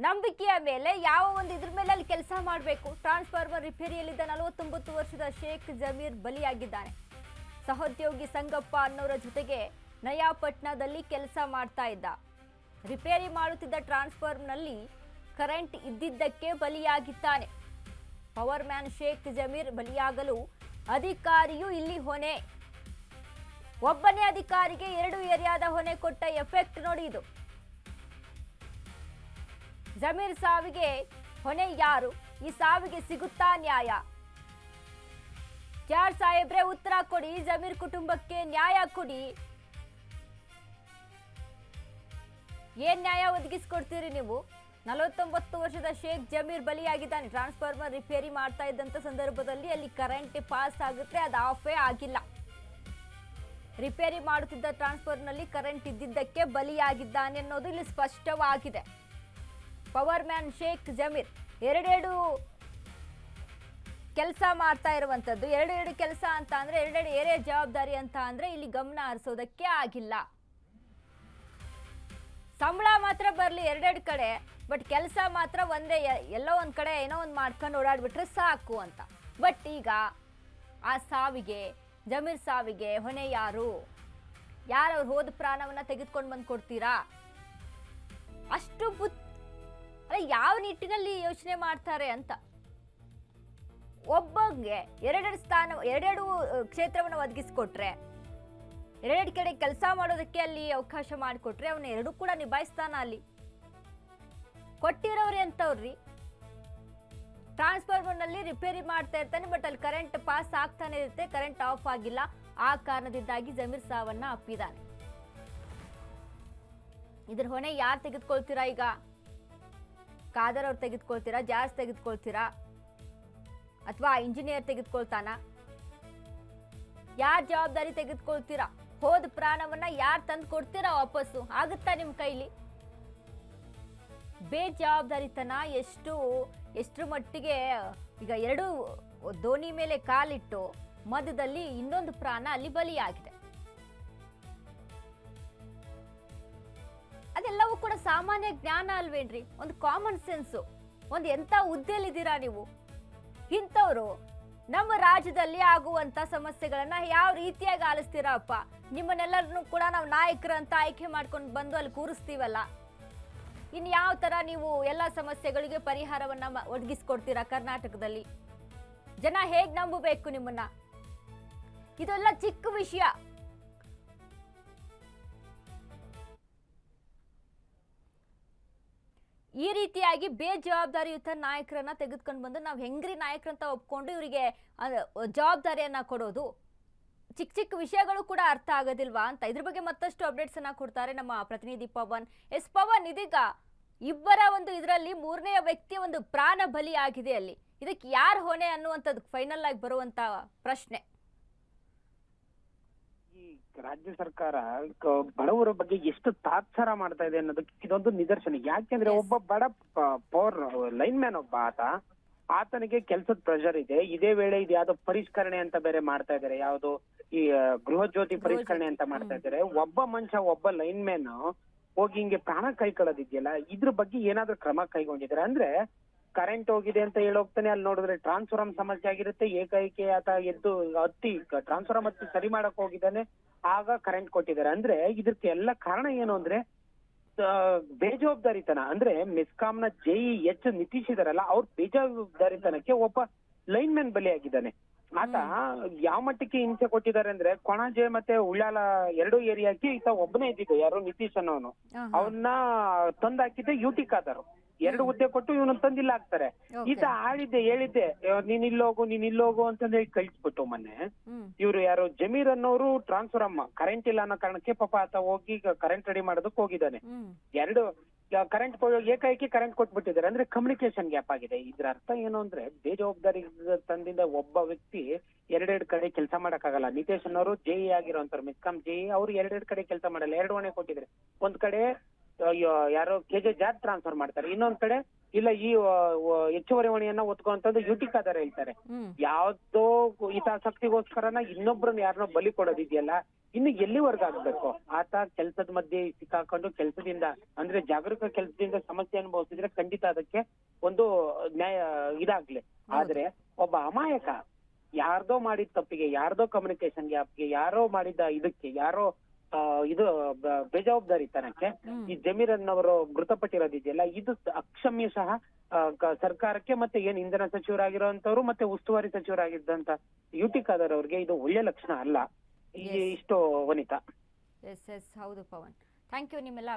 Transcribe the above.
ನಂಬಿಕೆಯ ಮೇಲೆ ಯಾವ ಒಂದು ಇದ್ರ ಮೇಲೆ ಅಲ್ಲಿ ಕೆಲಸ ಮಾಡಬೇಕು. ಟ್ರಾನ್ಸ್ಫಾರ್ಮರ್ ರಿಪೇರಿಯಲ್ಲಿದ್ದ 49 ವರ್ಷದ ಶೇಖ್ ಜಮೀರ್ ಬಲಿಯಾಗಿದ್ದಾನೆ. ಸಹೋದ್ಯೋಗಿ ಸಂಗಪ್ಪ ಅನ್ನೋರ ಜೊತೆಗೆ ನಯಾಪಟ್ನದಲ್ಲಿ ಕೆಲಸ ಮಾಡ್ತಾ ಇದ್ದ. ರಿಪೇರಿ ಮಾಡುತ್ತಿದ್ದ ಟ್ರಾನ್ಸ್ಫಾರ್ಮರ್ನಲ್ಲಿ ಕರೆಂಟ್ ಇದ್ದಿದ್ದಕ್ಕೆ ಬಲಿಯಾಗಿದ್ದಾನೆ. ಪವರ್ ಮ್ಯಾನ್ ಶೇಖ್ ಜಮೀರ್ ಬಲಿಯಾಗಲು ಅಧಿಕಾರಿಯು ಇಲ್ಲಿ ಹೊಣೆ. ಒಬ್ಬನೇ ಅಧಿಕಾರಿಗೆ 2 ಏರಿಯಾದ ಹೊಣೆ ಕೊಟ್ಟ ಎಫೆಕ್ಟ್ ನೋಡಿ ಇದು. ಜಮೀರ್ ಸಾವಿಗೆ ಹೊಣೆ ಯಾರು? ಈ ಸಾವಿಗೆ ಸಿಗುತ್ತಾ ನ್ಯಾಯ? ಯಾರ್ ಸಾಹೇಬ್ರೆ ಉತ್ತರ ಕೊಡಿ. ಜಮೀರ್ ಕುಟುಂಬಕ್ಕೆ ನ್ಯಾಯ ಕೊಡಿ. ಏನ್ ನ್ಯಾಯ ಒದಗಿಸ್ಕೊಡ್ತೀರಿ ನೀವು? 49 ವರ್ಷದ ಶೇಖ್ ಜಮೀರ್ ಬಲಿಯಾಗಿದ್ದಾನೆ. ಟ್ರಾನ್ಸ್ಫಾರ್ಮರ್ ರಿಪೇರಿ ಮಾಡ್ತಾ ಇದ್ದಂತ ಸಂದರ್ಭದಲ್ಲಿ ಅಲ್ಲಿ ಕರೆಂಟ್ ಪಾಸ್ ಆಗುತ್ತೆ, ಅದು ಆಫೇ ಆಗಿಲ್ಲ. ರಿಪೇರಿ ಮಾಡುತ್ತಿದ್ದ ಟ್ರಾನ್ಸ್ಫಾರ್ಮರ್ನಲ್ಲಿ ಕರೆಂಟ್ ಇದ್ದಿದ್ದಕ್ಕೆ ಬಲಿಯಾಗಿದ್ದಾನೆ ಅನ್ನೋದು ಇಲ್ಲಿ ಸ್ಪಷ್ಟವಾಗಿದೆ. ಪವರ್ ಮ್ಯಾನ್ ಶೇಖ್ ಜಮೀರ್ ಎರಡೆರಡು ಕೆಲಸ ಮಾಡ್ತಾ ಇರುವಂತದ್ದು. ಎರಡೆರಡು ಕೆಲಸ ಅಂತ ಅಂದ್ರೆ ಎರಡೆರಡು ಏರಿಯಾ ಜವಾಬ್ದಾರಿ ಅಂತ ಅಂದ್ರೆ ಇಲ್ಲಿ ಗಮನ ಹರಿಸೋದಕ್ಕೆ ಆಗಿಲ್ಲ. ಸಂಬಳ ಮಾತ್ರ ಬರ್ಲಿ ಎರಡೆರಡು ಕಡೆ, ಬಟ್ ಕೆಲಸ ಮಾತ್ರ ಒಂದೇ, ಎಲ್ಲೋ ಒಂದ್ ಕಡೆ ಏನೋ ಒಂದು ಮಾಡ್ಕೊಂಡು ಓಡಾಡ್ಬಿಟ್ರೆ ಸಾಕು ಅಂತ. ಬಟ್ ಈಗ ಆ ಸಾವಿಗೆ, ಜಮೀರ್ ಸಾವಿಗೆ ಹೊಣೆ ಯಾರು? ಯಾರು ಅವ್ರು ಹೋದ ಪ್ರಾಣವನ್ನ ತೆಗೆದುಕೊಂಡು ಬಂದು ಕೊಡ್ತೀರಾ? ಅಷ್ಟು ಯಾವ ನಿಟ್ಟಿನಲ್ಲಿ ಯೋಚನೆ ಮಾಡ್ತಾರೆ ಅಂತ. ಒಬ್ಬಂಗೆ ಎರಡೆರಡು ಕ್ಷೇತ್ರವನ್ನು ಒದಗಿಸ್ಕೊಟ್ರೆ, ಎರಡೆರಡು ಕಡೆ ಕೆಲಸ ಮಾಡೋದಕ್ಕೆ ಅಲ್ಲಿ ಅವಕಾಶ ಮಾಡಿಕೊಟ್ರೆ ಅವನ್ನ ಎರಡೂ ಕೂಡ ನಿಭಾಯಿಸ್ತಾನ. ಅಲ್ಲಿ ಕೊಟ್ಟಿರೋರು ಎಂತವ್ರಿ? ಟ್ರಾನ್ಸ್ಫಾರ್ಮರ್ನಲ್ಲಿ ರಿಪೇರಿ ಮಾಡ್ತಾ ಇರ್ತಾನೆ, ಬಟ್ ಅಲ್ಲಿ ಕರೆಂಟ್ ಪಾಸ್ ಆಗ್ತಾನೆ ಇರುತ್ತೆ, ಕರೆಂಟ್ ಆಫ್ ಆಗಿಲ್ಲ. ಆ ಕಾರಣದಿಂದಾಗಿ ಜಮೀರ್ ಸಾವನ್ನ ಅಪ್ಪಿದ್ದಾನೆ. ಇದ್ರ ಹೊಣೆ ಯಾರು ತೆಗೆದುಕೊಳ್ತೀರಾ? ಈಗ ಖಾದರ್ ಅವ್ರು ತೆಗೆದುಕೊಳ್ತೀರಾ? ಜಾಸ್ ತೆಗೆದುಕೊಳ್ತೀರಾ? ಅಥವಾ ಇಂಜಿನಿಯರ್ ತೆಗೆದುಕೊಳ್ತಾನ? ಯಾರ್ ಜವಾಬ್ದಾರಿ ತೆಗೆದುಕೊಳ್ತೀರಾ? ಹೋದ ಪ್ರಾಣವನ್ನ ಯಾರು ತಂದು ಕೊಡ್ತೀರಾ ವಾಪಸ್ಸು? ಆಗುತ್ತಾ ನಿಮ್ ಕೈಲಿ? ಬೇಜವಾಬ್ದಾರಿತನ ಎಷ್ಟು ಮಟ್ಟಿಗೆ. ಈಗ ಎರಡು ದೋಣಿ ಮೇಲೆ ಕಾಲಿಟ್ಟು ಮಧ್ಯದಲ್ಲಿ ಇನ್ನೊಂದು ಪ್ರಾಣ ಅಲ್ಲಿ ಬಲಿಯಾಗಿದೆ. ಅದೆಲ್ಲವೂ ಕೂಡ ಸಾಮಾನ್ಯ ಜ್ಞಾನ ಅಲ್ವೇನ್ರಿ? ಒಂದು ಕಾಮನ್ ಸೆನ್ಸು. ಒಂದು ಎಂತ ಹುದ್ದೆಯಲ್ಲಿದ್ದೀರಾ ನೀವು? ಇಂಥವ್ರು ನಮ್ಮ ರಾಜ್ಯದಲ್ಲಿ ಆಗುವಂತ ಸಮಸ್ಯೆಗಳನ್ನ ಯಾವ ರೀತಿಯಾಗಿ ಆಲಿಸ್ತೀರಪ್ಪ? ನಿಮ್ಮನ್ನೆಲ್ಲರನ್ನು ಕೂಡ ನಾವು ನಾಯಕರಂತ ಆಯ್ಕೆ ಮಾಡ್ಕೊಂಡು ಬಂದು ಅಲ್ಲಿ ಕೂರಿಸ್ತೀವಲ್ಲ, ಇನ್ ಯಾವ ತರ ನೀವು ಎಲ್ಲ ಸಮಸ್ಯೆಗಳಿಗೆ ಪರಿಹಾರವನ್ನ ಒದಗಿಸ್ಕೊಡ್ತೀರಾ ಕರ್ನಾಟಕದಲ್ಲಿ? ಜನ ಹೇಗ್ ನಂಬಬೇಕು ನಿಮ್ಮನ್ನ? ಇದೆಲ್ಲ ಚಿಕ್ಕ ವಿಷಯ. ಈ ರೀತಿಯಾಗಿ ಬೇಜವಾಬ್ದಾರಿಯುತ ನಾಯಕರನ್ನ ತೆಗೆದುಕೊಂಡು ಬಂದು ನಾವು ಹೆಂಗ್ರಿ ನಾಯಕರಂತ ಒಪ್ಕೊಂಡು ಇವರಿಗೆ ಜವಾಬ್ದಾರಿಯನ್ನ ಕೊಡೋದು? ಚಿಕ್ಕ ಚಿಕ್ಕ ವಿಷಯಗಳು ಕೂಡ ಅರ್ಥ ಆಗೋದಿಲ್ವಾ ಅಂತ. ಇದ್ರ ಬಗ್ಗೆ ಮತ್ತಷ್ಟು ಅಪ್ಡೇಟ್ಸ್ ಅನ್ನ ಕೊಡ್ತಾರೆ ನಮ್ಮ ಪ್ರತಿನಿಧಿ ಪವನ್. ಪವನ್, ಇದೀಗ ಇಬ್ಬರ ಒಂದು ಇದರಲ್ಲಿ ಮೂರನೆಯ ವ್ಯಕ್ತಿಯ ಒಂದು ಪ್ರಾಣ ಬಲಿ ಆಗಿದೆ. ಅಲ್ಲಿ ಇದಕ್ಕೆ ಯಾರು ಹೊಣೆ ಅನ್ನುವಂಥದ್ದು ಫೈನಲ್ ಆಗಿ ಬರುವಂತ ಪ್ರಶ್ನೆ. ಈ ರಾಜ್ಯ ಸರ್ಕಾರ ಬಡವರ ಬಗ್ಗೆ ಎಷ್ಟು ತಾತ್ಸಾರ ಮಾಡ್ತಾ ಇದೆ ಅನ್ನೋದಕ್ಕೆ ಇದೊಂದು ನಿದರ್ಶನ. ಯಾಕೆಂದ್ರೆ ಒಬ್ಬ ಬಡ ಪವರ್ ಲೈನ್ ಮ್ಯಾನ್ ಒಬ್ಬ ಆತನಿಗೆ ಕೆಲ್ಸದ ಪ್ರೆಷರ್ ಇದೆ. ಇದೇ ವೇಳೆ ಇದು ಯಾವ್ದೋ ಪರಿಷ್ಕರಣೆ ಅಂತ ಬೇರೆ ಮಾಡ್ತಾ ಇದಾರೆ, ಯಾವ್ದು ಈ ಗೃಹ ಜ್ಯೋತಿ ಪರಿಷ್ಕರಣೆ ಅಂತ ಮಾಡ್ತಾ ಇದಾರೆ. ಒಬ್ಬ ಮನುಷ್ಯ, ಒಬ್ಬ ಲೈನ್ ಮ್ಯಾನ್ ಹೋಗಿ ಹಿಂಗೆ ಪ್ರಾಣ ಕೈಕೊಳ್ಳೋದಿದೆಯಲ್ಲ, ಇದ್ರ ಬಗ್ಗೆ ಏನಾದ್ರೂ ಕ್ರಮ ಕೈಗೊಂಡಿದ್ದಾರೆ ಅಂದ್ರೆ, ಕರೆಂಟ್ ಹೋಗಿದೆ ಅಂತ ಹೇಳೋಗ್ತಾನೆ, ಅಲ್ಲಿ ನೋಡಿದ್ರೆ ಟ್ರಾನ್ಸ್ಫಾರ್ಮರ್ ಸಮಸ್ಯೆ ಆಗಿರುತ್ತೆ, ಏಕೈಕೆ ಆತ ಎದ್ದು ಹತ್ತಿ ಟ್ರಾನ್ಸ್ಫಾರ್ಮರ್ ಹತ್ತಿ ಸರಿ ಮಾಡಕ್ ಹೋಗಿದ್ದಾನೆ, ಆಗ ಕರೆಂಟ್ ಕೊಟ್ಟಿದ್ದಾರೆ. ಅಂದ್ರೆ ಇದಕ್ಕೆ ಎಲ್ಲ ಕಾರಣ ಏನು ಅಂದ್ರೆ ಬೇಜವಾಬ್ದಾರಿತನ. ಅಂದ್ರೆ ಮೆಸ್ಕಾಂನ JE ನಿತೀಶ್ ಇದಾರಲ್ಲ, ಅವ್ರ ಬೇಜವಾಬ್ದಾರಿತನಕ್ಕೆ ಒಬ್ಬ ಲೈನ್ ಮ್ಯಾನ್ ಬಲಿಯಾಗಿದ್ದಾನೆ. ಆತ ಯಾವ ಮಟ್ಟಕ್ಕೆ ಹಿಂಸೆ ಕೊಟ್ಟಿದ್ದಾರೆ ಅಂದ್ರೆ, ಕೊಣಾಜೆ ಮತ್ತೆ ಉಳ್ಳಾಲ 2 ಏರಿಯಾಕ್ಕೆ ಈತ ಒಬ್ಬನೇ ಇದ್ದಿದ್ದು, ಯಾರು ನಿತೀಶ್ ಅನ್ನೋನು. ಅವನ್ನ ತಂದಾಕಿದ್ದೆ UT ಖಾದರ್. 2 ಹುದ್ದೆ ಕೊಟ್ಟು ಇವನು ತಂದಿಲ್ಲ ಹಾಕ್ತಾರೆ. ಈತ ಹೇಳಿದ್ದೆ ನೀನ್ ಇಲ್ಲೋಗು ಅಂತಂದ್ ಹೇಳಿ ಕಳಿಸ್ಬಿಟ್ಟು ಮೊನ್ನೆ ಇವ್ರು ಯಾರು ಜಮೀರ್ ಅನ್ನೋರು ಟ್ರಾನ್ಸ್ಫಾರ್ಮರ್ ಕರೆಂಟ್ ಇಲ್ಲ ಅನ್ನೋ ಕಾರಣಕ್ಕೆ ಪಾಪ ಆತ ಹೋಗಿ ಕರೆಂಟ್ ರೆಡಿ ಮಾಡೋದಕ್ಕೆ ಹೋಗಿದ್ದಾನೆ. 2 ಕರೆಂಟ್ ಏಕೈಕಿ ಕರೆಂಟ್ ಕೊಟ್ಬಿಟ್ಟಿದ್ದಾರೆ. ಅಂದ್ರೆ ಕಮ್ಯುನಿಕೇಶನ್ ಗ್ಯಾಪ್ ಆಗಿದೆ. ಇದ್ರ ಅರ್ಥ ಏನು ಅಂದ್ರೆ, ಬೇಜವಾಬ್ದಾರಿ ತಂದಿಂದ ಒಬ್ಬ ವ್ಯಕ್ತಿ ಎರಡೆರಡು ಕಡೆ ಕೆಲಸ ಮಾಡಕ್ಕಾಗಲ್ಲ. ನಿತೇಶ್ ಅನ್ನೋರು JE ಆಗಿರೋಂಥವ್ರು, ಮೆಸ್ಕಾಂ JE, ಅವ್ರು ಎರಡೆರಡು ಕಡೆ ಕೆಲಸ ಮಾಡಲ್ಲ. 2 ಹೊಣೆ ಕೊಟ್ಟಿದ್ರೆ, ಒಂದ್ ಕಡೆ ಯಾರೋ KJ ಜಾರ್ ಟ್ರಾನ್ಸ್ಫರ್ ಮಾಡ್ತಾರೆ, ಇನ್ನೊಂದ್ ಕಡೆ ಇಲ್ಲ ಈ ಹೆಚ್ಚುವರಿ ಹೊಣೆಯನ್ನ ಹೊತ್ಕೊಂತದ್ದು ಯುಟಿಕಾದಾರ ಹೇಳ್ತಾರೆ. ಹ್ಮ್ ಯಾವ್ದೋ ಹಿತಾಸಕ್ತಿಗೋಸ್ಕರನ ಇನ್ನೊಬ್ರನ್ನ ಯಾರನ್ನೋ ಬಲಿ ಕೊಡೋದಿದೆಯಲ್ಲ, ಇನ್ನು ಎಲ್ಲಿವರೆಗೂ ಆಗ್ಬೇಕು? ಆತ ಕೆಲ್ಸದ ಮಧ್ಯೆ ಸಿಕ್ಕಾಕೊಂಡು ಕೆಲಸದಿಂದ ಅಂದ್ರೆ ಜಾಗರೂಕ ಕೆಲಸದಿಂದ ಸಮಸ್ಯೆ ಅನುಭವಿಸಿದ್ರೆ ಖಂಡಿತ ಅದಕ್ಕೆ ಒಂದು ನ್ಯಾಯ ಇದಾಗ್ಲಿ. ಆದ್ರೆ ಒಬ್ಬ ಅಮಾಯಕ ಯಾರ್ದೋ ಮಾಡಿದ ತಪ್ಪಿಗೆ, ಯಾರ್ದೋ ಕಮ್ಯುನಿಕೇಶನ್ ಗ್ಯಾಪ್ಗೆ, ಯಾರೋ ಮಾಡಿದ ಇದಕ್ಕೆ, ಯಾರೋ ಇದು ಬೇಜವಾಬ್ದಾರಿತನಕ್ಕೆ ಈ ಜಮೀರ್ ಅನ್ನೋರು ಮೃತಪಟ್ಟಿರೋದಿದೆಯಲ್ಲ, ಇದು ಅಕ್ಷಮ್ಯ ಸಹ ಸರ್ಕಾರಕ್ಕೆ ಮತ್ತೆ ಏನ್ ಇಂಧನ ಸಚಿವರಾಗಿರೋಂಥವ್ರು ಮತ್ತೆ ಉಸ್ತುವಾರಿ ಸಚಿವರಾಗಿದ್ದಂತ ಯುಟಿಕಾದರ್ ಅವ್ರಿಗೆ ಇದು ಒಳ್ಳೆ ಲಕ್ಷಣ ಅಲ್ಲ. ಇಷ್ಟು ವನಿತಾ. ಎಸ್ ಹೌದು ಪವನ್, ಥ್ಯಾಂಕ್ ಯು ನಿಮ್ಮೆಲ್ಲ